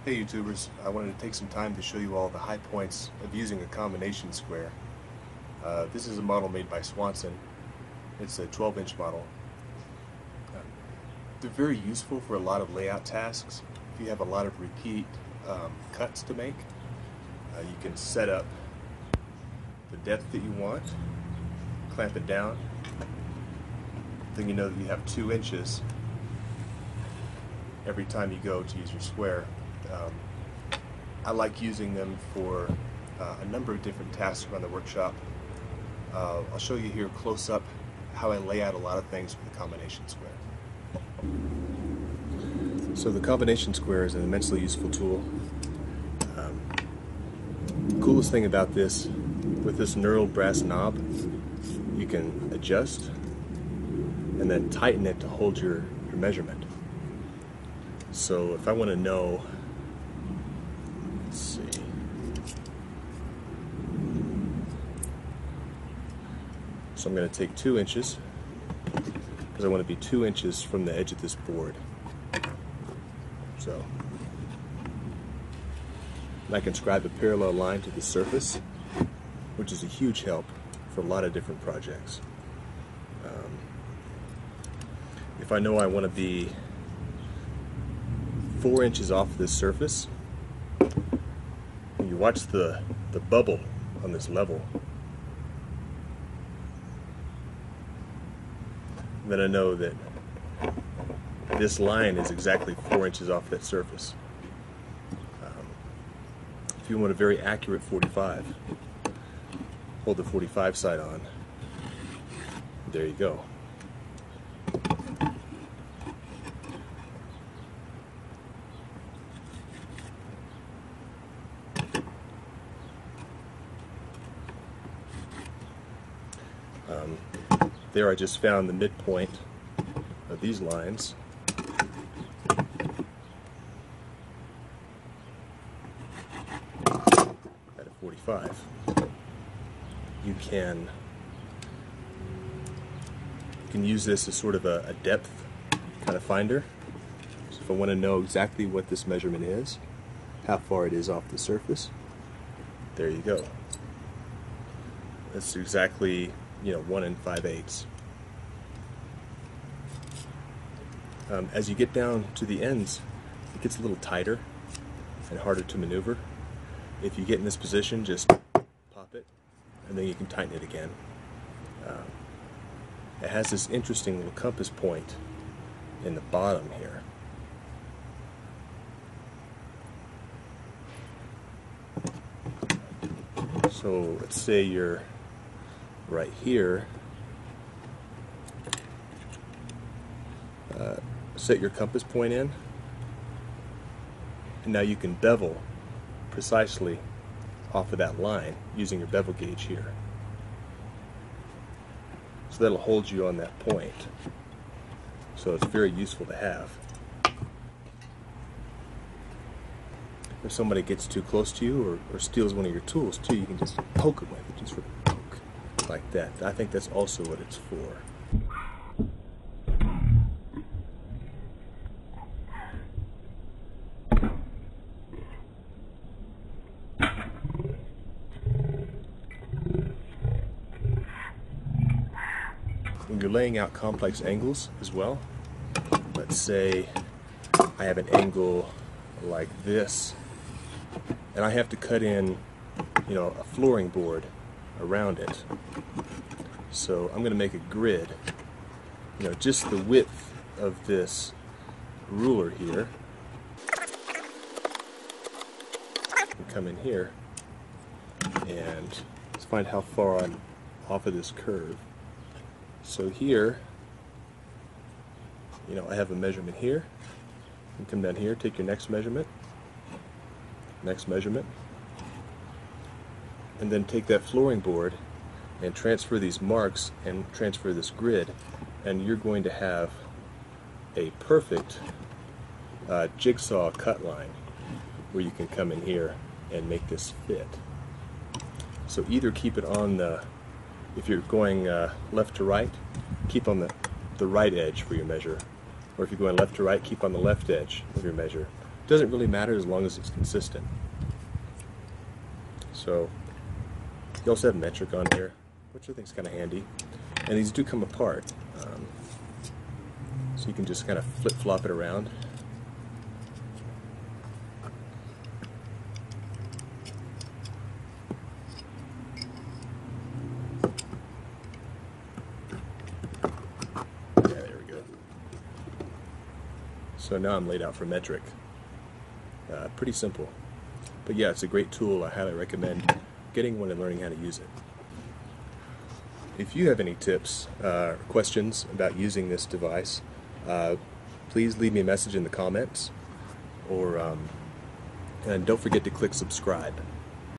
Hey YouTubers, I wanted to take some time to show you all the high points of using a combination square. This is a model made by Swanson. It's a 12-inch model. They're very useful for a lot of layout tasks. If you have a lot of repeat cuts to make, you can set up the depth that you want, clamp it down, then you know that you have 2 inches every time you go to use your square. I like using them for a number of different tasks around the workshop. I'll show you here close up how I lay out a lot of things with the combination square. So the combination square is an immensely useful tool. The coolest thing about this, with this knurled brass knob, you can adjust and then tighten it to hold your measurement. So if I want to know, let's see, so I'm going to take 2 inches because I want to be 2 inches from the edge of this board. So and I can scribe a parallel line to the surface, which is a huge help for a lot of different projects. If I know I want to be 4 inches off this surface, and you watch the bubble on this level, then I know that this line is exactly 4 inches off that surface. If you want a very accurate 45, hold the 45 side on. There you go. There I just found the midpoint of these lines. At a 45. You can use this as sort of a depth kind of finder. So if I want to know exactly what this measurement is, how far it is off the surface, there you go. That's exactly 1 5/8. As you get down to the ends, it gets a little tighter and harder to maneuver. If you get in this position, just pop it, and then you can tighten it again. It has this interesting little compass point in the bottom here. So let's say you're right here. Set your compass point in, and now you can bevel precisely off of that line using your bevel gauge here. So that'll hold you on that point. So it's very useful to have. If somebody gets too close to you or steals one of your tools too, you can just poke it with it, just sort of poke like that. I think that's also what it's for. When you're laying out complex angles as well, let's say I have an angle like this, and I have to cut in, a flooring board around it. So I'm going to make a grid, just the width of this ruler here. And come in here and let's find how far I'm off of this curve. So here, I have a measurement here. You come down here, take your next measurement, and then take that flooring board and transfer these marks and transfer this grid, and you're going to have a perfect jigsaw cut line where you can come in here and make this fit. So either keep it on the, if you're going left to right, keep on the right edge for your measure, or if you're going left to right, keep on the left edge of your measure. doesn't really matter as long as it's consistent. So you also have metric on here, which I think is kind of handy. And these do come apart, so you can just kind of flip-flop it around. Yeah, there we go. So now I'm laid out for metric. Pretty simple. But yeah, it's a great tool. I highly recommend getting one and learning how to use it. If you have any tips or questions about using this device, please leave me a message in the comments, or and don't forget to click subscribe.